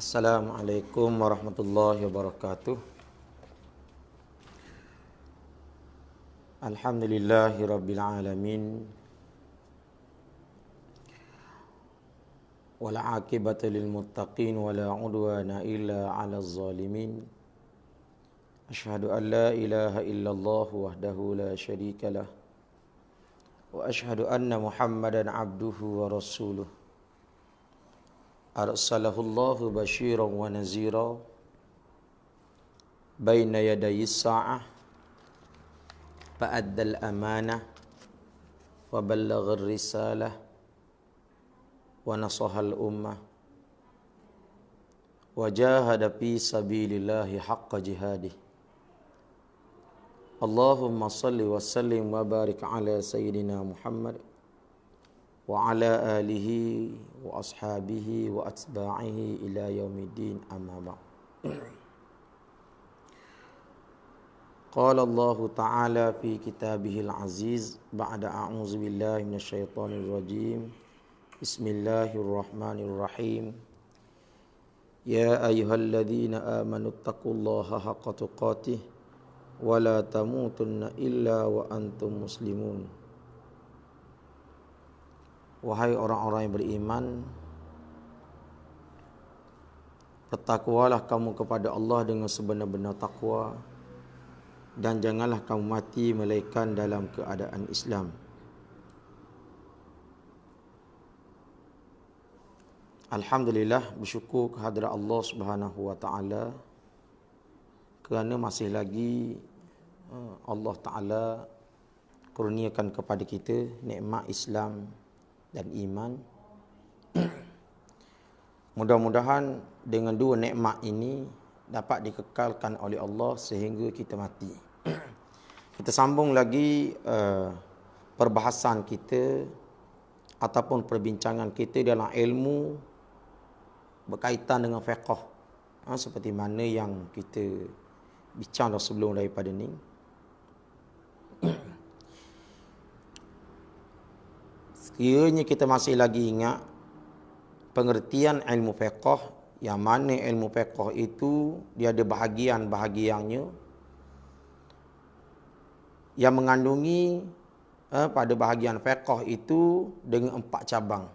Assalamualaikum warahmatullahi wabarakatuh. Alhamdulillahi rabbil alamin. Wal aqibatu lil muttaqin wa la udwana illa 'alal zalimin. Asyhadu an la ilaha illallah wahdahu la syarika lah. Wa asyhadu anna Muhammadan 'abduhu wa rasuluh. Arsalahullahu basyiran wa nazira baina yaday as-sa'ah fa'addal amanah wa ballaghar risalah wa nasahal ummah wa jahada fi sabilillahi haqqa jihadih. Allahumma salli wa sallim wa barik ala sayyidina Muhammad wa ala alihi wa ashabihi wa atba'ihi ila yaumiddin, amma ba'd. Qala Allah Ta'ala fi kitabihil aziz ba'da a'udzu billahi minasyaitonir rajim. Bismillahirrahmanirrahim. Ya ayyuhalladzina amanu taqullaha haqqa tuqatih wa la tamutunna illa wa antum muslimun. Wahai orang-orang yang beriman, bertakwalah kamu kepada Allah dengan sebenar-benar takwa, dan janganlah kamu mati melainkan dalam keadaan Islam. Alhamdulillah, bersyukur kehadrat Allah Subhanahu wa taala kerana masih lagi Allah Taala kurniakan kepada kita nikmat Islam dan iman. Mudah-mudahan dengan dua nikmat ini dapat dikekalkan oleh Allah sehingga kita mati. Kita sambung lagi perbahasan kita ataupun perbincangan kita dalam ilmu berkaitan dengan fiqh, seperti mana yang kita bincang sebelum daripada ni. Sekiranya kita masih lagi ingat pengertian ilmu fiqh, yang mana ilmu fiqh itu dia ada bahagian-bahagiannya yang mengandungi pada bahagian fiqh itu dengan 4 cabang,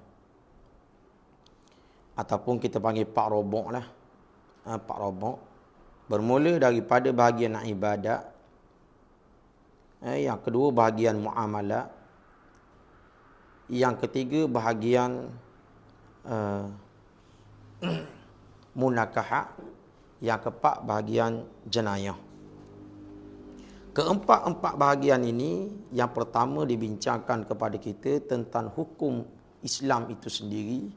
ataupun kita panggil 4 robok lah. 4 robok bermula daripada bahagian ibadat, yang kedua bahagian muamalat, yang ketiga bahagian munakahat, yang keempat bahagian jenayah. Keempat-empat bahagian ini, yang pertama dibincangkan kepada kita tentang hukum Islam itu sendiri,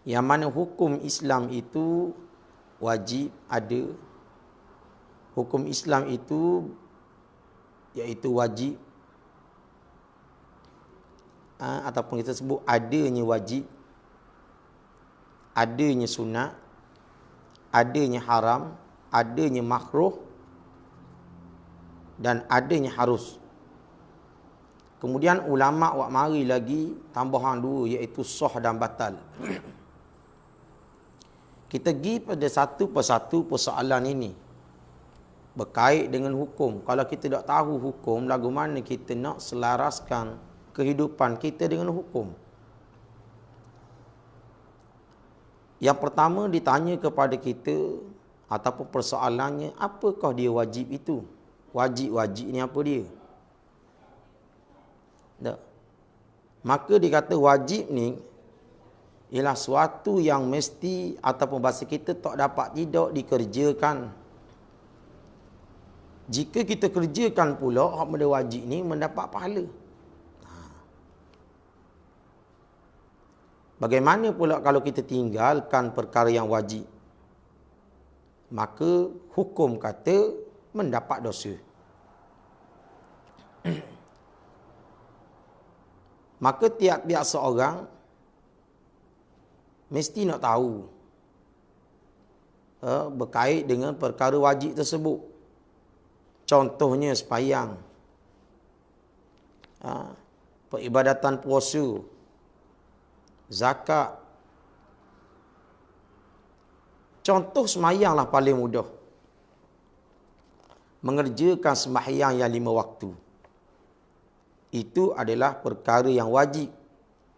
yang mana hukum Islam itu wajib ada. Hukum Islam itu iaitu wajib, ataupun kita sebut adanya wajib, adanya sunat, adanya haram, adanya makruh, dan adanya harus. Kemudian ulama' wak mari lagi tambahan 2, iaitu sah dan batal. Kita pergi pada satu persatu persoalan ini berkait dengan hukum. Kalau kita tak tahu hukum, lagu mana kita nak selaraskan kehidupan kita dengan hukum? Yang pertama ditanya kepada kita, ataupun persoalannya, apakah dia wajib itu? Wajib-wajib ni apa dia? Tak. Maka dikata wajib ni ialah suatu yang mesti, ataupun bahasa kita tak dapat tidak dikerjakan. Jika kita kerjakan pula hak benda wajib ni, mendapat pahala. Bagaimana pula kalau kita tinggalkan perkara yang wajib? Maka hukum kata mendapat dosa. Maka tiap-tiap seorang mesti nak tahu berkait dengan perkara wajib tersebut. Contohnya sembahyang, peribadatan puasa, zakat, Contoh sembahyanglah paling mudah. Mengerjakan sembahyang yang 5 waktu. Itu adalah perkara yang wajib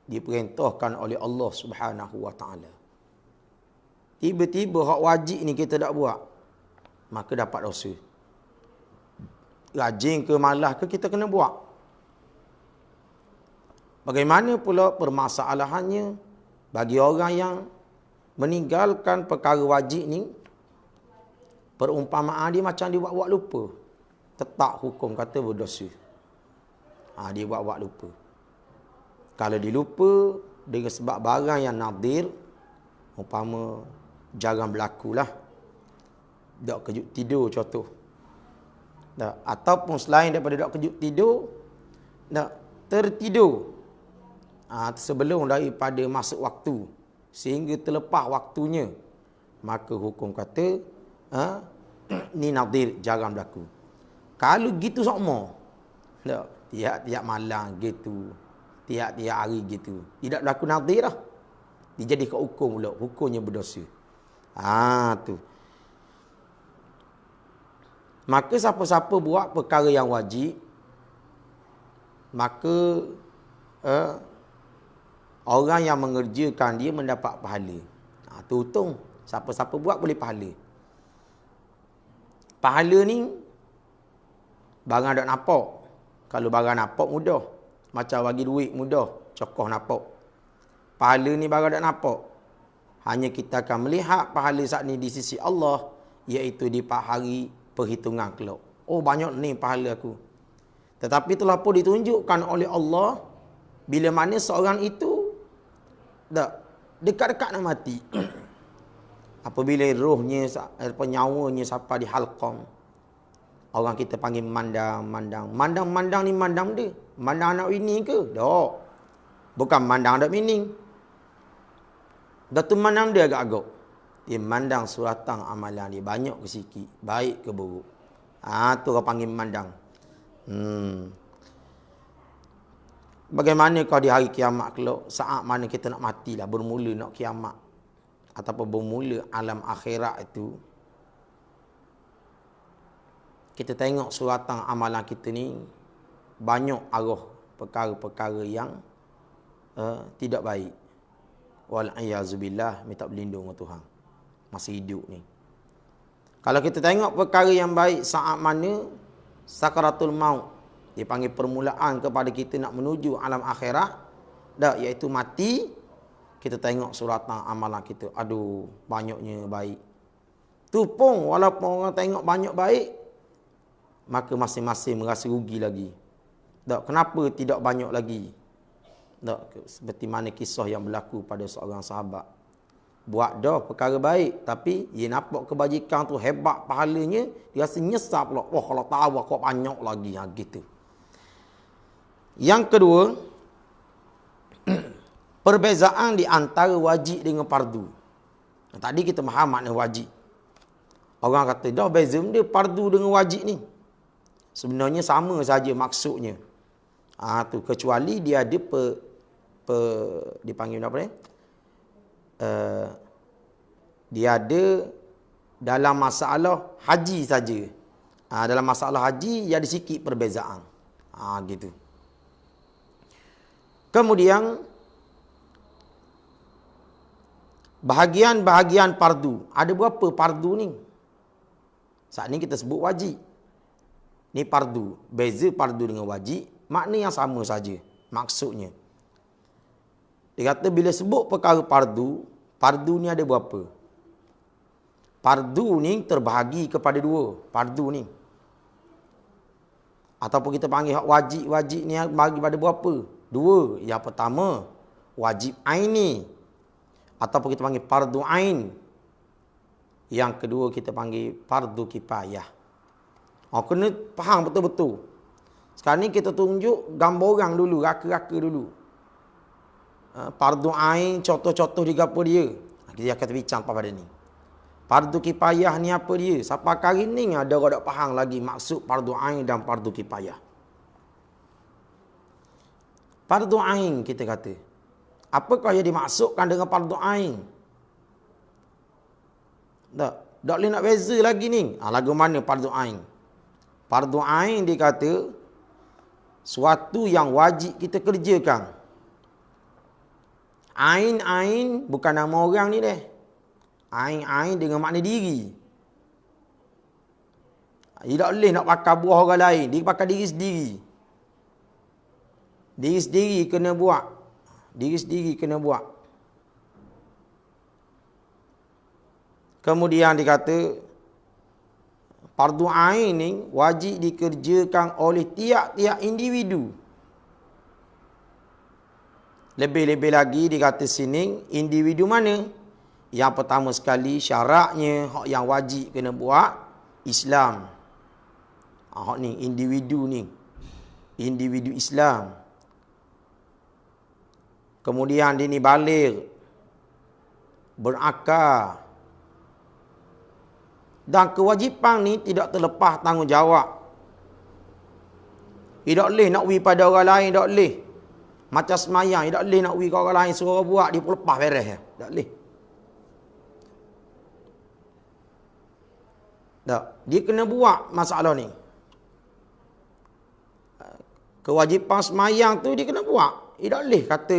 diperintahkan oleh Allah Subhanahu wa taala. Tiba-tiba hak wajib ni kita tak buat, maka dapat dosa. Rajin ke malas ke kita kena buat. Bagaimana pula permasalahannya bagi orang yang meninggalkan perkara wajib ni? Perumpamaan dia macam dia buat-buat lupa. Tetap hukum kata berdosa. Dia buat-buat lupa. Kalau dia lupa dengan sebab barang yang nadir, umpama jarang berlaku lah. Tak kejut tidur contoh. Tak. Ataupun selain daripada tak kejut tidur, tak tertidur. Sebelum daripada masuk waktu. Sehingga terlepas waktunya. Maka hukum kata, ni nadir, jarang berlaku. Kalau gitu sama. Tak. Tiap-tiap malam gitu. Tiap-tiap hari gitu. Tidak berlaku nadir lah. Dia jadi ke hukum pula. Hukumnya berdosa. Tu. Maka siapa-siapa buat perkara yang wajib, maka orang yang mengerjakan dia mendapat pahala. Tu untung. Siapa-siapa buat boleh pahala. Pahala ni barang tak nampak. Kalau barang nampak mudah. Macam bagi duit mudah. Cokoh nampak. Pahala ni barang tak nampak. Hanya kita akan melihat pahala saat ni di sisi Allah, iaitu di hari perhitungan kelak. Oh, banyak ni pahala aku. Tetapi telah pun ditunjukkan oleh Allah bila mana seorang itu dekat-dekat nak mati. Apabila rohnya, nyawanya sampai di halqam. Orang kita panggil mandang. Mandang ni mandang dia. Mandang anak bini ke? Tak. Bukan mandang anak bini. Datuk mandang dia agak-agak. Dia mandang suratan amalan dia. Banyak ke sikit. Baik ke buruk. Tu orang panggil mandang. Bagaimana kau di hari kiamat kelak? Saat mana kita nak mati lah. Bermula nak kiamat. Ataupun bermula alam akhirat itu. Kita tengok suratan amalan kita ni. Banyak arah perkara-perkara yang tidak baik. Wal'iyazubillah, minta berlindung dengan Tuhan. Masih hidup ni. Kalau kita tengok perkara yang baik saat mana sakaratul maut, dia panggil permulaan kepada kita nak menuju alam akhirat, iaitu mati. Kita tengok suratan amalan kita. Aduh, banyaknya baik. Tu pun walaupun orang tengok banyak baik, maka masing-masing merasa rugi lagi. Kenapa tidak banyak lagi? Seperti mana kisah yang berlaku pada seorang sahabat. Buat dah perkara baik, tapi dia nampak kebajikan tu hebat pahalanya, dia rasa nyesal pula. Oh, kalau tahu aku banyak lagi. Gitu. Yang kedua, perbezaan di antara wajib dengan fardu. Tadi kita faham makna wajib. Orang kata, dah beza dia fardu dengan wajib ni. Sebenarnya sama saja maksudnya. Tu kecuali dia ada dipanggil apa ni? Dia ada dalam masalah haji saja. Dalam masalah haji dia ada sikit perbezaan. Gitu. Kemudian bahagian-bahagian fardu. Ada berapa fardu ni? Saat ni kita sebut wajib. Ni fardu. Beza fardu dengan wajib, makna yang sama saja maksudnya. Dia kata bila sebut perkara fardu, fardu ni ada berapa? Fardu ni terbahagi kepada dua. Fardu ni. Ataupun kita panggil hak wajib ni bagi pada berapa? Dua. Yang pertama, wajib aini. Ataupun kita panggil fardu ain. Yang kedua kita panggil fardu kifayah. Kena faham betul-betul. Sekarang ni kita tunjuk gambar orang dulu, raka-raka dulu. Fardu ain, contoh-contoh dia apa dia. Kita akan bincang pada ni. Fardu kifayah ni apa dia? Sampai kali ni ada orang tak faham lagi maksud fardu ain dan fardu kifayah. Fardu ain kita kata. Apakah yang dimaksudkan dengan fardu ain? Tak boleh nak beza lagi ni. Lagu mana fardu ain? Fardu ain dia kata suatu yang wajib kita kerjakan. Ain bukan nama orang ni deh. Ain dengan makna diri. Dia tak boleh nak pakai buah orang lain. Dia pakai diri sendiri. Diri sendiri kena buat. Diri sendiri kena buat. Kemudian dia kata fardu ain ni wajib dikerjakan oleh tiap-tiap individu. Lebih-lebih lagi dikata sini individu mana? Yang pertama sekali syaratnya hak yang wajib kena buat Islam. Hak ni individu ni. Individu Islam. Kemudian dia ni baligh, berakal. Dan kewajipan ni tidak terlepas tanggungjawab. Tidak boleh nak pergi pada orang lain, tak boleh. Macam semayang, tak boleh nak pergi ke orang lain suruh buat, dia pun lepas beres. Tak boleh. Tak. Dia kena buat masalah ni. Kewajipan semayang tu dia kena buat. Dia tak boleh kata,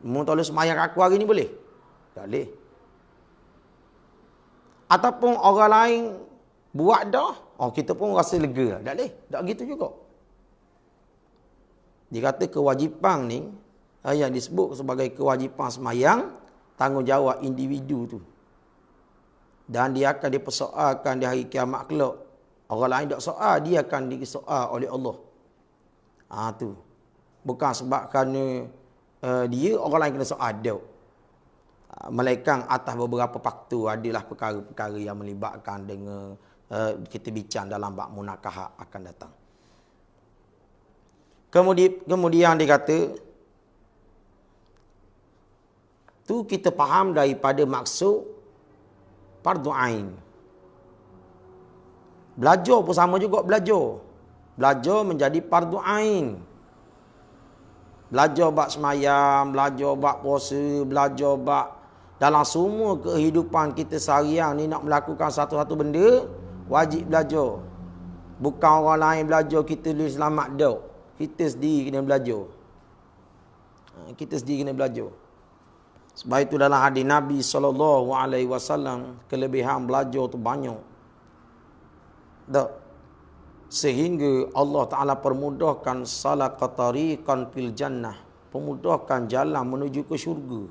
mu tak boleh semayang aku hari ni boleh? Tak boleh. Ataupun orang lain buat dah, kita pun rasa lega. Tak boleh. Tak gitu juga. Dia kata kewajipan ni, yang disebut sebagai kewajipan semayang, tanggungjawab individu tu. Dan dia akan dipersoalkan di hari kiamat kelak. Orang lain tak soal, dia akan disoal oleh Allah. Tu. Bukan sebab kerana dia, orang lain kena soal dia. Melainkan atas beberapa faktor adalah perkara-perkara yang melibatkan dengan kita bincang dalam bab munakahat akan datang. Kemudian dia kata tu kita faham daripada maksud fardu ain. Belajar pun sama juga belajar. Belajar menjadi fardu ain. Belajar bab semayang, belajar bab puasa, belajar bab dalam semua kehidupan kita seharian ni nak melakukan satu-satu benda, wajib belajar. Bukan orang lain belajar, kita boleh selamat dah. Kita sendiri kena belajar. Kita sendiri kena belajar. Sebab itu dalam hadis Nabi SAW, kelebihan belajar tu banyak. Tak. Sehingga Allah Ta'ala permudahkan salaka tariqan fil jannah. Permudahkan jalan menuju ke syurga.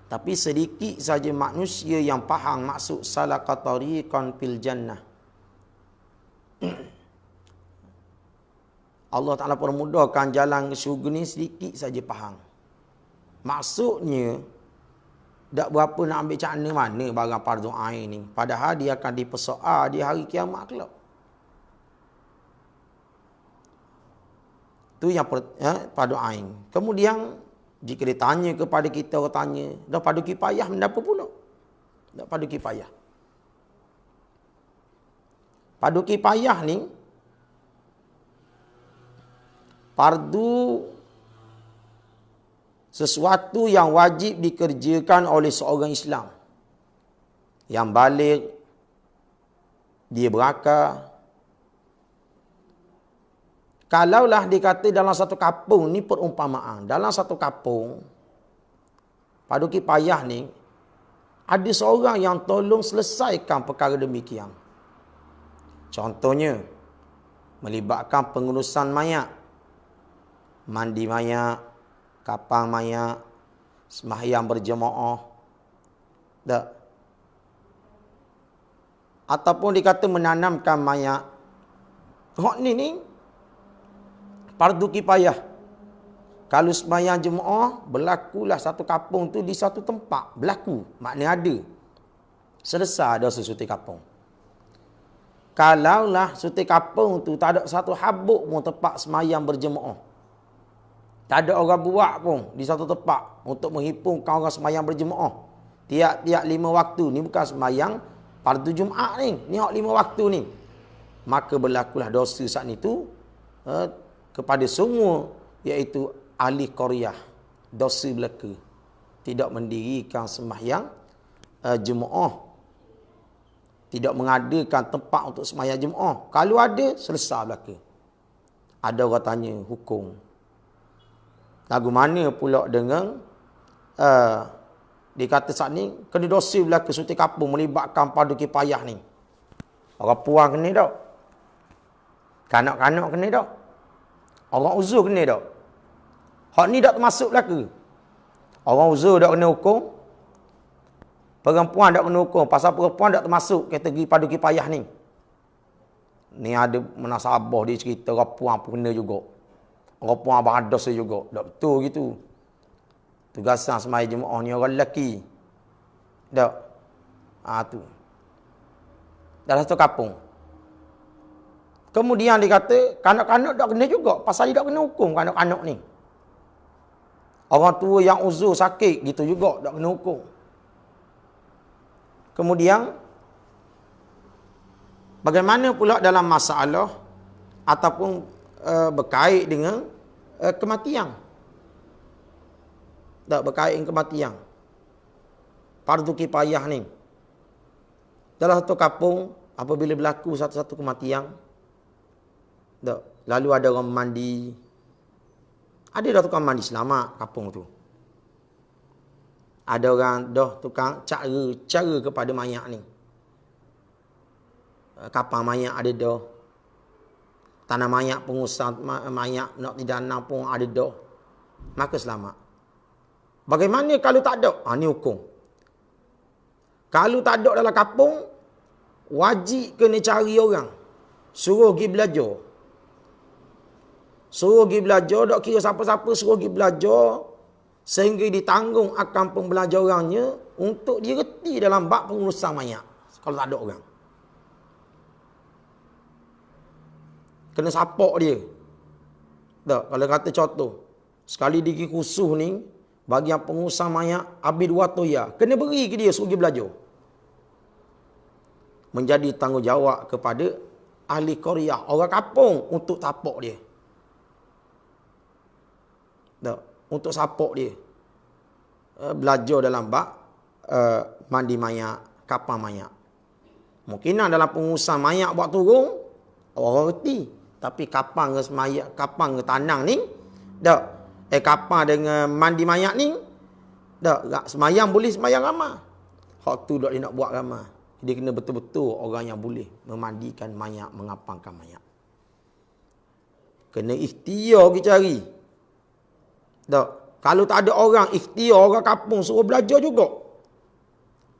Tapi sedikit saja manusia yang faham maksud salaka tariqan fil jannah. Allah Ta'ala permudahkan jalan ke syurga ni sedikit saja faham. Maksudnya, tak berapa nak ambil cakna mana barang fardu ain ni. Padahal dia akan dipersoal di hari kiamat kelak. Tu yang fardu ain. Kemudian, jika ditanya kepada kita, orang tanya, dah fardu kifayah mendapat pula? Tak fardu kifayah. Fardu kifayah ni, fardu sesuatu yang wajib dikerjakan oleh seorang Islam. Yang baligh, dia berakal. Kalaulah dikata dalam satu kampung, ni perumpamaan. Dalam satu kampung, fardu kifayah ni, ada seorang yang tolong selesaikan perkara demikian. Contohnya, melibatkan pengurusan mayat. Mandi mayat, kapang mayat, sembahyang berjemaah. Tak. Ataupun dikata menanamkan mayat. Hak ni fardu kifayah. Kalau sembahyang jemaah, berlakulah satu kampung tu di satu tempat. Berlaku. Maknanya ada. Selesai dah sesuatu kampung. Kalaulah suti kampung tu tak ada satu habuk pun tempat sembahyang berjemaah. Tak ada orang buat pun di satu tempat untuk menghimpunkan orang sembahyang berjemaah. Tiap-tiap 5 waktu. Ni bukan sembahyang fardu Jumaat ni. Ni hak 5 waktu ni. Maka berlakulah dosa saat itu kepada semua, iaitu ahli qaryah. Dosa belaka. Tidak mendirikan sembahyang Jumaat, tidak mengadakan tempat untuk sembahyang Jumaat. Kalau ada, selesai belaka. Ada orang tanya hukum. Lagu mana pula dengan dia kata saat ni kena dosa belaka suti kampung melibatkan padu kifayah ni. Orang puang kena tak? Kanak-kanak kena tak? Orang uzur kena tak? Hak ni tak termasuk belaka. Orang uzur tak kena hukum. Perempuan tak kena hukum. Pasal perempuan tak termasuk kategori padu kifayah ni. Ni ada menasabah dia cerita orang puang pun kena juga. Orang puang abang dosa juga. Tak betul gitu. Tugasan semai Jumaat ni orang lelaki. Tak. Tu. Dalam satu kampung. Kemudian dia kata, kanak-kanak tak kena juga. Pasal dia tak kena hukum kanak-kanak ni. Orang tua yang uzur sakit, gitu juga tak kena hukum. Kemudian, bagaimana pula dalam masalah ataupun berkait dengan kematian. Tak berkait dengan kematian. Fardu kifayah ni. Dalam satu kampung, apabila berlaku satu-satu kematian, tak, lalu ada orang mandi. Ada dah tukang mandi selamat kampung tu. Ada orang dah tukang cara kepada mayat ni. Kapal mayat ada dah. Tanah mayat pengusaha mayat nak didanam pun ada dah. Maka selamat. Bagaimana kalau tak ada? Ni hukum. Kalau tak ada dalam kampung, wajib kena cari orang. Suruh pergi belajar. Suruh pergi belajar, tak kira siapa-siapa suruh pergi belajar. Sehingga ditanggung akan pembelajarannya untuk dia reti dalam bab pengurusan mayat. Kalau tak ada orang. Kena support dia. Tak, kalau kata contoh. Sekali digi khusus ni, bagi yang pengurusan mayat, habis 2 toya. Kena beri ke dia suruh pergi belajar. Menjadi tanggungjawab kepada ahli qaryah, orang kampung untuk support dia. Tak, untuk support dia. Belajar dalam bab mandi mayat, kapal mayat. Mungkin dalam pengurusan mayat buat turun, orang reti. Tapi kapal dengan mayat, kapal dengan tanang ni, tak. Kapal dengan mandi mayat ni, tak. Semayang boleh semayang ramah. Hak tu tak dia nak buat ramah. Dia kena betul-betul orang yang boleh memandikan mayat, mengapangkan mayat. Kena ikhtiar pergi cari. Tak. Kalau tak ada orang, ikhtiar orang kampung suruh belajar juga.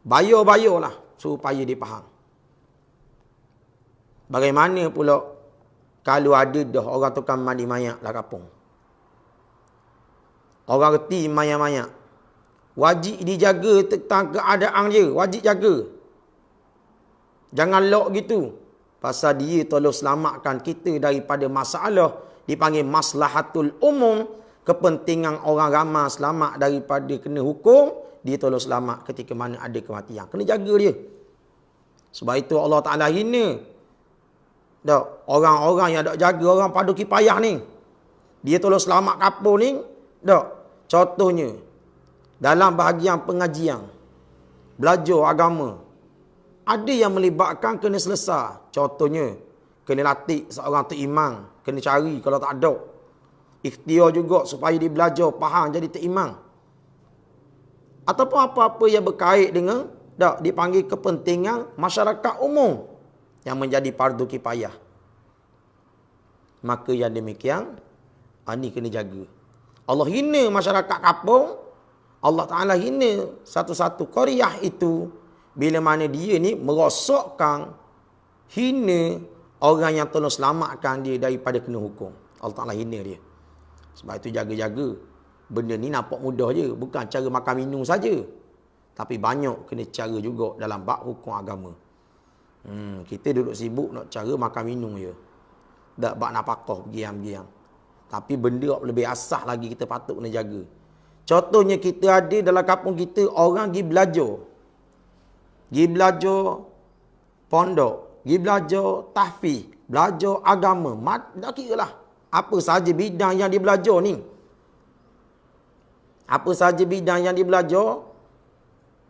Bayar-bayarlah supaya dia faham. Bagaimana pula kalau ada dah orang tukang mandi mayat dalam kampung. Orang reti mayat-mayat. Wajib dijaga tentang keadaan dia. Wajib jaga. Jangan lock gitu. Pasal dia tolong selamatkan kita daripada masalah. Dipanggil maslahatul umum. Kepentingan orang ramai selamat daripada kena hukum. Dia tolong selamat ketika mana ada kematian. Kena jaga dia. Sebab itu Allah Ta'ala hina. Tak, orang-orang yang tak jaga orang padu kifayah ni. Dia tolong selamat kampung ni. Tak, contohnya. Dalam bahagian pengajian. Belajar agama. Ada yang melibatkan kena selesai. Contohnya. Kena latih seorang tu imam. Kena cari kalau tak ada. Ikhtiar juga supaya dia belajar, faham jadi terimam. Ataupun apa-apa yang berkait dengan tak dipanggil kepentingan masyarakat umum yang menjadi fardu kifayah. Maka yang demikian, ini kena jaga. Allah hina masyarakat kampung, Allah Ta'ala hina satu-satu qaryah itu bila mana dia ni merosakkan, hina orang yang tolong selamatkan dia daripada kena hukum. Allah Ta'ala hina dia. Sebab itu jaga-jaga. Benda ni nampak mudah je. Bukan cara makan minum saja. Tapi banyak kena cara juga dalam bab hukum agama. Kita duduk sibuk nak cara makan minum je. Tak bab napakah pergiam-giam. Tapi benda lebih asah lagi kita patut kena jaga. Contohnya kita ada dalam kampung kita orang pergi belajar. Pergi belajar pondok. Pergi belajar tahfiz. Belajar agama. Tak kira lah. Apa sahaja bidang yang dia belajar ni. Apa sahaja bidang yang dia belajar.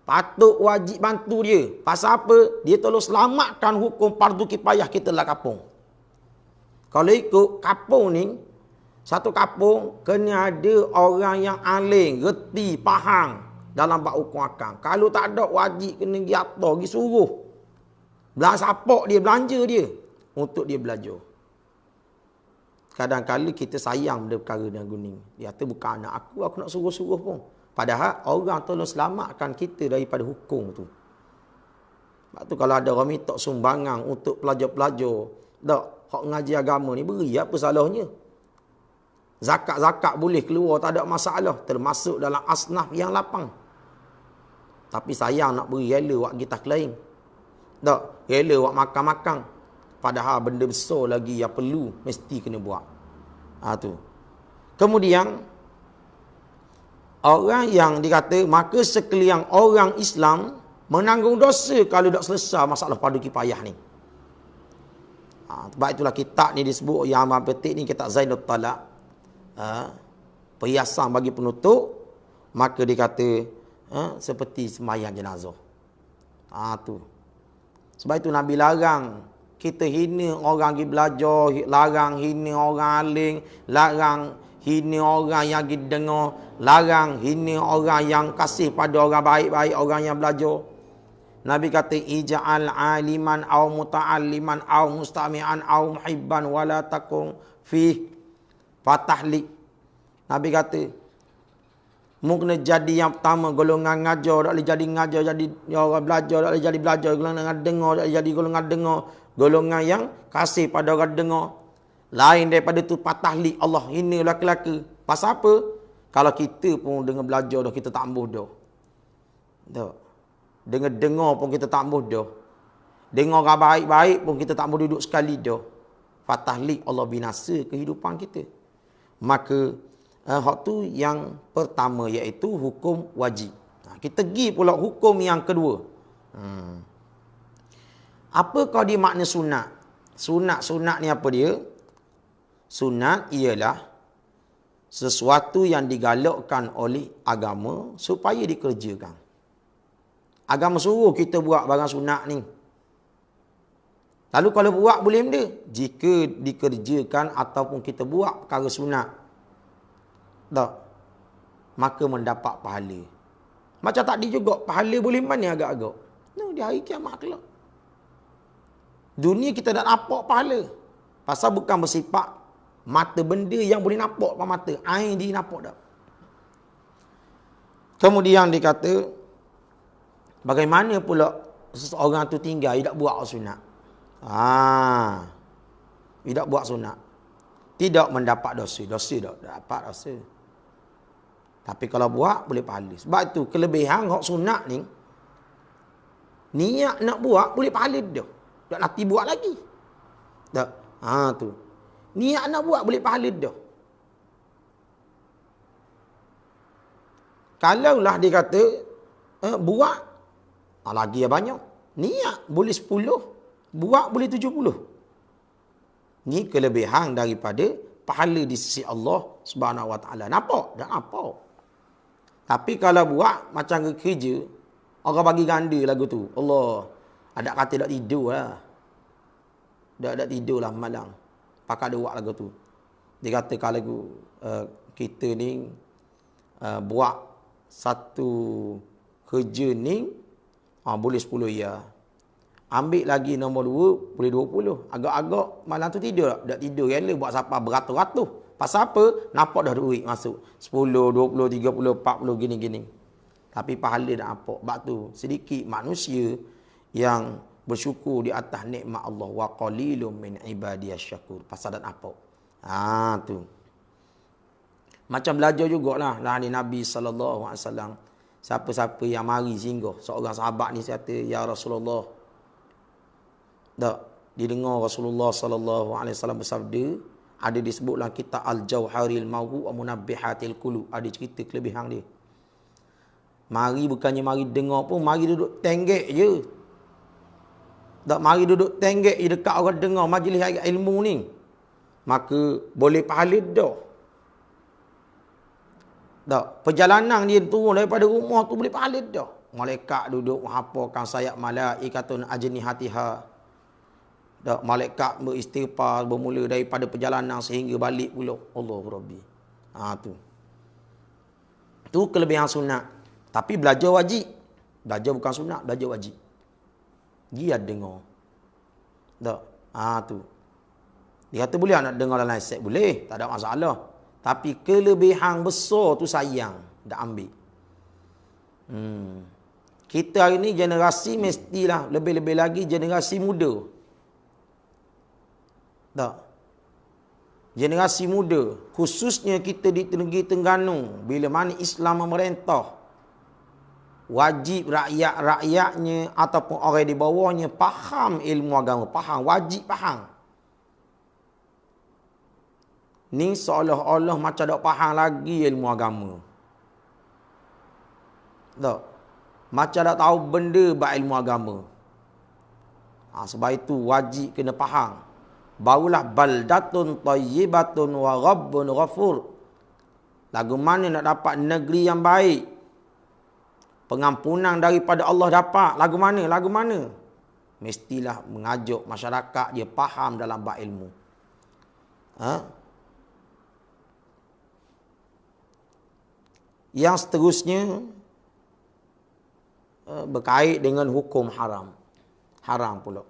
patut wajib bantu dia. Pasal apa? Dia tolong selamatkan hukum fardu kifayah kita dalam kampung. Kalau ikut kampung ni, satu kampung kena ada orang yang alim, reti, faham dalam bab hukum akam. Kalau tak ada, wajib kena pergi atas, pergi suruh. Sapak dia, belanja dia untuk dia belajar. Kadang-kadang kita sayang benda perkara dengan guning. Dia kata bukan anak aku nak suruh-suruh pun. Padahal orang tolong selamatkan kita daripada hukum tu. Sebab tu kalau ada orang minta sumbangan untuk pelajar-pelajar, tak, hak ngaji agama ni beri, apa salahnya? Zakat-zakat boleh keluar, tak ada masalah. Termasuk dalam asnaf yang lapang. Tapi sayang nak beri rela buat kita lain. Tak, rela buat makan-makan. Padahal benda besar lagi yang perlu, mesti kena buat. Tu. Kemudian, orang yang dikata, maka sekalian orang Islam menanggung dosa kalau tak selesai masalah fardu kifayah ni. Sebab itulah kitab ni disebut, yang amat penting ni kitab Zainul Talaq. Perhiasan bagi penutup, maka dikata seperti sembahyang jenazah. Tu. Sebab itu Nabi larang kita hina orang pergi belajar, larang hina orang alim, larang hina orang yang pergi dengar, larang hina orang yang kasih pada orang baik-baik, orang yang belajar. Nabi kata, ija'al aliman aw muta'alliman aw mustami'an aw muhibban wala takun fi fatahlik. Nabi kata, mu kena jadi yang pertama golongan ngajar, tak boleh jadi ngajar, jadi orang belajar, tak boleh jadi belajar, golongan dengar, tak boleh jadi golongan dengar, golongan yang kasih pada orang dengar. Lain daripada tu patahlik, Allah hina laki-laki. Pasal apa? Kalau kita pun dengan belajar dah, kita tak ambuh dah. Tak. Dengan dengar pun kita tak ambuh dah. Dengar orang baik-baik pun kita tak ambuh duduk sekali dah. Patahlik, Allah binasa kehidupan kita. Maka hak tu yang pertama, iaitu hukum wajib. Kita pergi pula hukum yang kedua. Apakah dia makna sunat? Sunat ni apa dia? Sunat ialah sesuatu yang digalakkan oleh agama supaya dikerjakan. Agama suruh kita buat barang sunat ni. Lalu kalau buat boleh benda? Jika dikerjakan ataupun kita buat perkara sunat, tak, maka mendapat pahala. Macam tadi juga, pahala boleh mana agak-agak. Di hari kiamat kelak. Dunia kita tak nampak pahala. Pasal bukan bersifat mata benda yang boleh nampak pada mata. Air dia nampak tak. Kemudian dikata, bagaimana pula seseorang tu tinggal, dia tak buat sunat. Dia tak buat sunat. Tidak mendapat dosa. Dosa tak dapat dosa. Tapi kalau buat, boleh pahala. Sebab itu, kelebihan hak sunat ni, niat nak buat, boleh pahala dia. Tak nanti buat lagi. Tak. Tu. Niat nak buat, boleh pahala dia. Kalaulah dia kata, buat, lagi yang banyak. Niat, boleh 10. Buat, boleh 70. Ini kelebihan daripada pahala di sisi Allah Subhanahu Wa Taala. Nampak? Tak nampak. Tapi kalau buat macam kerja, orang bagi ganda lagu tu. Allah, ada kata tak tidur lah. Tak tidur lah malam. Pakai dia buat lagu tu. Dia kata kalau kita ni buat satu kerja ni, boleh 10 ya. Ambil lagi nombor 2, boleh 20. Agak-agak malam tu tidur tak? Tak tidur. Rela buat sampai beratus-ratus. Pasal apa? Nampak dah duit masuk. 10, 20, 30, 40, gini-gini. Tapi pahala tak nampak. Sebab tu, sedikit manusia yang bersyukur di atas nikmat Allah. Wa qalilum min ibadiyas syakur. Pasal tak nampak. Tu. Macam belajar jugalah. Lah ni Nabi SAW. Siapa-siapa yang mari singgah. Seorang sahabat ni kata, Ya Rasulullah. Tak. Didengar Rasulullah SAW bersabda. Ada disebutlah kitab Al-Jauharil Mawhu' wa Munabbihatil Qulub. Ada cerita kelebihan dia. Mari bukannya mari dengar pun, mari duduk tenggek je. Tak mari duduk tenggek je dekat orang dengar majlis ilmu ni. Maka boleh pahala dah. Tak, perjalanan dia turun daripada rumah tu boleh pahala dah. malaikat duduk menghapakan sayap malaikatun ajnihatiha. Dak, malaikat beristighfar bermula daripada perjalanan sehingga balik pula. Allahu Rabbi. Tu. Tu kelebihan sunat. Tapi belajar wajib. Belajar bukan sunat, belajar wajib. Dia dengar. Tak. Tu. Dia kata boleh nak dengar dalam set, boleh, tak ada masalah. Tapi kelebihan besar tu sayang, dah ambil. Kita hari ni generasi mestilah lebih-lebih lagi generasi muda. Tak. Generasi muda, khususnya kita di negeri Terengganu, bila mana Islam memerintah, wajib rakyat-rakyatnya ataupun orang di bawahnya faham ilmu agama, faham, wajib faham. Ni seolah-olah macam tak faham lagi ilmu agama. Tak. Macam tak tahu benda bab ilmu agama. Sebab itu wajib kena faham. Barulah baldatun tayyibatun wa rabbun ghafur. Lagu mana nak dapat negeri yang baik? Pengampunan daripada Allah dapat. Lagu mana? Lagu mana? Mestilah mengajak masyarakat dia faham dalam bab ilmu. Yang seterusnya berkait dengan hukum haram. Haram pula.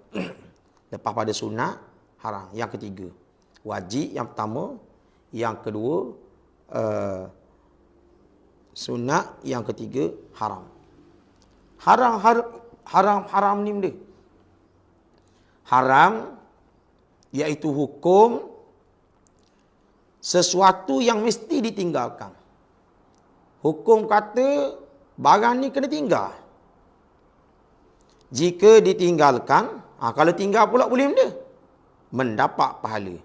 Lepas pada sunat, haram. Yang ketiga, wajib yang pertama. Yang kedua, sunat. Yang ketiga, haram. Haram ni benda. Haram iaitu hukum sesuatu yang mesti ditinggalkan. Hukum kata barang ni kena tinggal. Jika ditinggalkan, kalau tinggal pula boleh benda, mendapat pahala.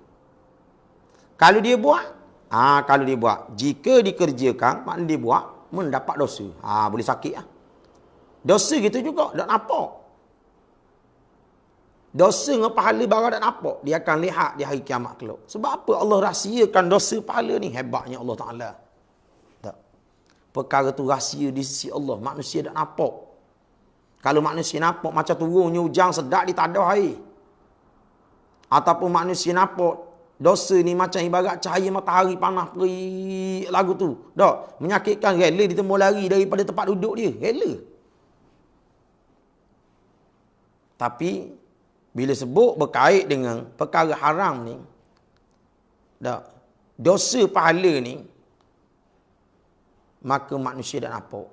Kalau dia buat, jika dikerjakan, maknanya dia buat, mendapat dosa. Boleh sakit lah. Dosa gitu juga, tak nampak. Dosa dengan pahala barang tak nampak. Dia akan lihat di hari kiamat kelak. Sebab apa Allah rahsiakan dosa pahala ni? Hebatnya Allah Ta'ala. Perkara tu rahsia di sisi Allah. Manusia tak nampak. Kalau manusia nampak macam turunnya hujan sedap di tadah air. Ataupun manusia nampak dosa ni macam ibarat cahaya matahari panas perik lagu tu. Tak? Menyakitkan, rela dia tembus lari daripada tempat duduk dia. Rela. Tapi bila sebut berkait dengan perkara haram ni, tak? Dosa pahala ni, maka manusia dah nampak.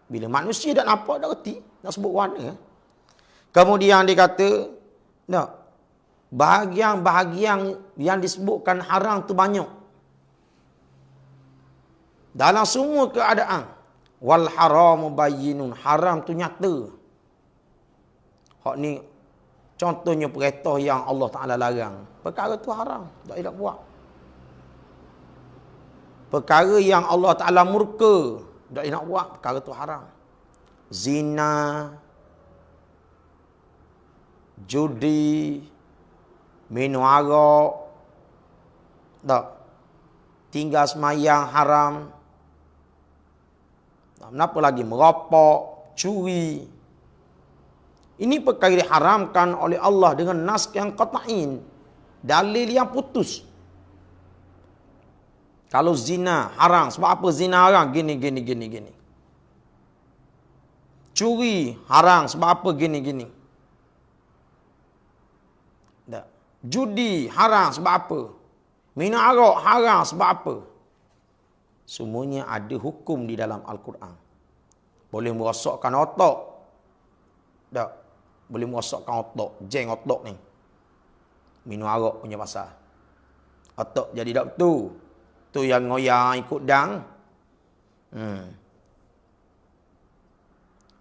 Bila manusia dah nampak, dah reti. Nak sebut warna. Kemudian dia kata, tak, bahagian-bahagian yang disebutkan haram tu banyak. Dalam semua keadaan. Wal haramu bayyinun. Haram tu nyata. Hak ni, contohnya perintah yang Allah Ta'ala larang. Perkara tu haram. Tak boleh buat. Perkara yang Allah Ta'ala murka, tak nak buat, perkara tu haram. Zina, judi, minum arak, tak, tinggal semayang haram. Kenapa lagi? Merapok, curi. Ini perkara diharamkan oleh Allah dengan nas yang qat'in. Dalil yang putus. Kalau zina haram, sebab apa zina haram? Gini. Curi haram, sebab apa? Gini. Tak. Judi haram, sebab apa? Minum arak haram, sebab apa? Semuanya ada hukum di dalam Al-Quran. Boleh merosakkan otak. Tak. Boleh merosakkan otak. Jeng otak ni. Minum arak punya pasal. Otak jadi tak betul. Tu yang ngoyang ikut dang.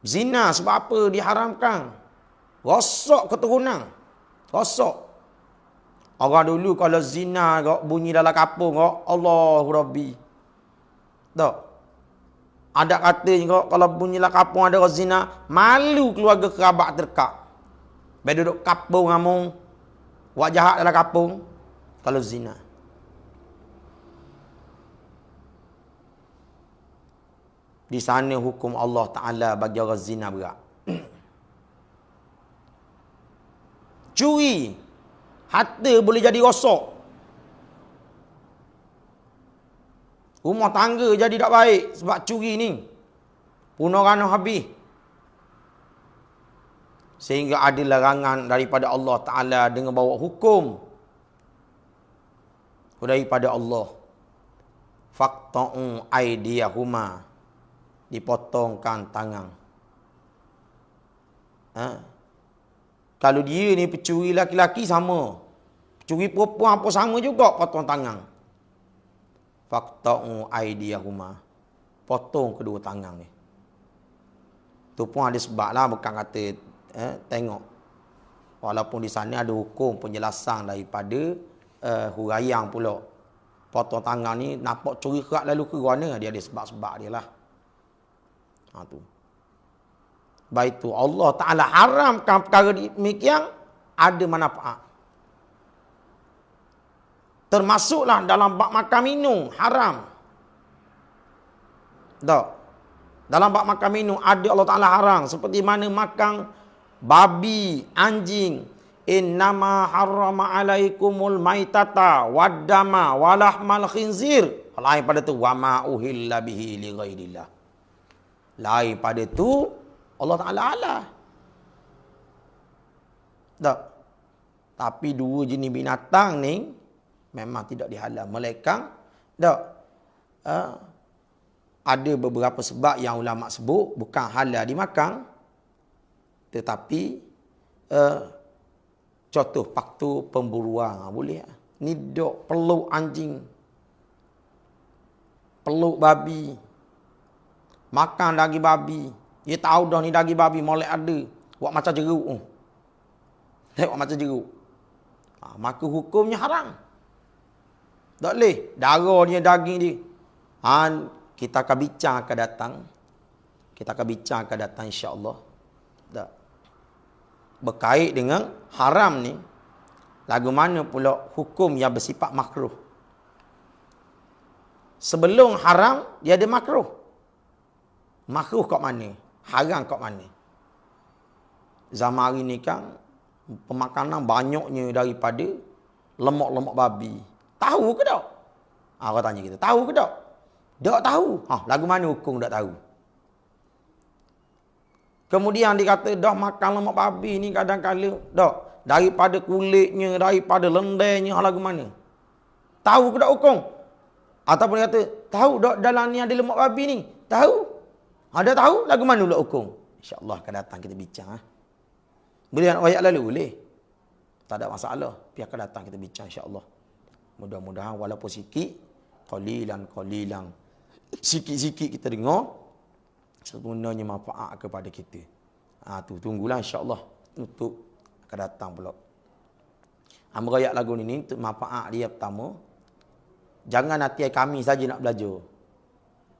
Zina sebab apa diharamkan? Rosak keturunan. Rosak. Orang dulu kalau zina bunyi dalam kampung, Allahu Rabbi. Tak. Ada katanya kalau bunyi dalam kampung ada orang zina, malu keluarga kerabat terdekat. Bila duduk kampung ngamung, buat jahat dalam kampung kalau zina. Di sana hukum Allah Ta'ala bagi orang zina berat. Curi. Harta boleh jadi rosak. Rumah tangga jadi tak baik sebab curi ni. Puno rana habis. Sehingga ada larangan daripada Allah Ta'ala dengan bawa hukum daripada Allah. Faqta'u aydiyahuma. Dipotongkan tangan. Kalau dia ni pencuri laki-laki sama. Pencuri perempuan apa sama juga, potong tangan. Faqta'u aydiyahuma. Potong kedua tangan ni. Tu pun ada sebab lah, bukan kata tengok. Walaupun di sana ada hukum penjelasan daripada huraian pula. Potong tangan ni nampak curi kerak lalu ke mana, dia ada sebab-sebab dia lah. Tu. Baik tu Allah Ta'ala haramkan perkara demikian ada manfaat. Termasuklah dalam bab makan minum haram. Tak. Dalam bab makan minum ada Allah Ta'ala haram seperti mana makan babi, anjing. Innama harrama alaikumul maitata waddama walahmal khinzir. Lain pada tu wa ma uhilla bihi li ghairillah. Lain pada tu Allah Ta'ala Allah. Tak. Tapi dua jenis binatang ni memang tidak dihalal. Melainkan tak. Ada beberapa sebab yang ulama sebut bukan halal dimakan. Tetapi contoh faktor pemburuan boleh. Ni dok peluk anjing. Peluk babi. Makan daging babi. Dia tahu dah ni daging babi molek ada. Buat macam jeruk. Tengok macam jeruk. Maka hukumnya haram. Tak boleh. Darah dia, daging dia. Kita akan bincang akan datang. Kita akan bincang akan datang insya-Allah. Tak. Berkait dengan haram ni. Lagu mana pula hukum yang bersifat makruh. Sebelum haram, dia ada makruh. Makruh kat mana? Haram kat mana? Zaman hari ni kan, pemakanan banyaknya daripada lemak-lemak babi. Tahu ke tak? Orang tanya kita, tahu ke tak? Tak tahu. Lagu mana hukum tak tahu? Kemudian dia kata, dah makan lemak babi ni kadang-kadang. Dah, daripada kulitnya, daripada lendirnya, lagu mana? Tahu ke tak hukum? Ataupun dia kata, tahu tak dalam ni ada lemak babi ni? Tahu? Ada tahu? Lagu mana pula hukum? InsyaAllah akan datang kita bincang. Boleh nak ayat lalu? Boleh. Tak ada masalah. Biar akan datang kita bincang insyaAllah. Mudah-mudahan walaupun sikit, qalilan. Sikit-sikit kita dengar, sebenarnya manfaat kepada kita. Tunggulah insyaAllah. Untuk akan datang pula. Merayak lagu ni untuk manfaat dia pertama. Jangan hati kami saja nak belajar.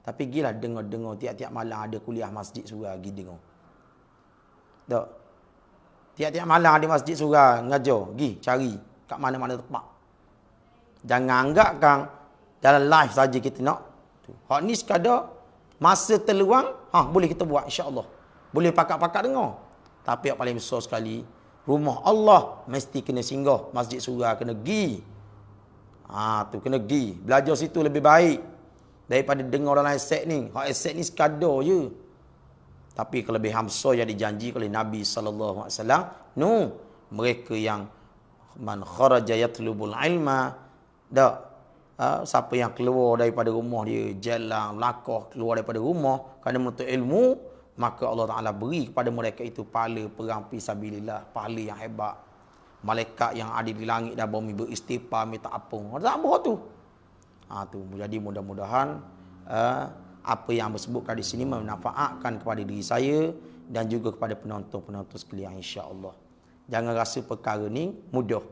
Tapi gilah dengar-dengar tiap-tiap malam ada kuliah masjid surah pergi dengar. Tak. Tiap-tiap malam ada masjid surah ngajar, pergi cari kat mana-mana tempat. Jangan anggapkan dalam live saja kita nak. Hak ni sekadar masa terluang, boleh kita buat insya-Allah. Boleh pakat-pakat dengar. Tapi yang paling besar sekali, rumah Allah mesti kena singgah, masjid surah kena pergi. Tu kena pergi. Belajar situ lebih baik daripada dengar dalam headset ni. Headset ni sekadar je. Tapi kelebihan besar yang dijanji oleh Nabi SAW, mereka yang man kharaja yatlubul ilma, siapa yang keluar daripada rumah dia, jalan, melakah, keluar daripada rumah kerana menuntut ilmu, maka Allah Ta'ala beri kepada mereka itu pahala perang fisabilillah, pahala yang hebat. Malaikat yang ada di langit dan bumi beristighfar, minta ampun. Tak apa tu. Jadi mudah-mudahan apa yang disebutkan di sini memanfaatkan kepada diri saya dan juga kepada penonton-penonton sekalian insya-Allah. Jangan rasa perkara ni mudah.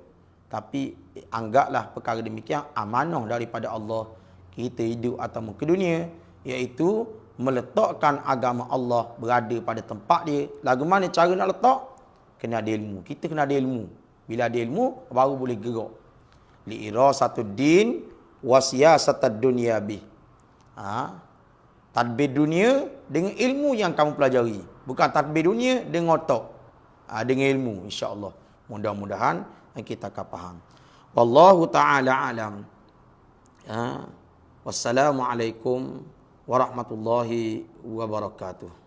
Tapi anggaplah perkara demikian amanah daripada Allah kita hidup atau ke dunia, iaitu meletakkan agama Allah berada pada tempat dia. Lagu mana cara nak letak? Kena ada ilmu. Kita kena ada ilmu. Bila ada ilmu baru boleh gerak. Li irasatud din wa siyasatad dunya bih. Tadbir dunia dengan ilmu yang kamu pelajari. Bukan tadbir dunia dengan otak. Dengan ilmu, insya-Allah. Mudah-mudahan kita akan faham. Wallahu ta'ala alam. Wassalamualaikum warahmatullahi wabarakatuh.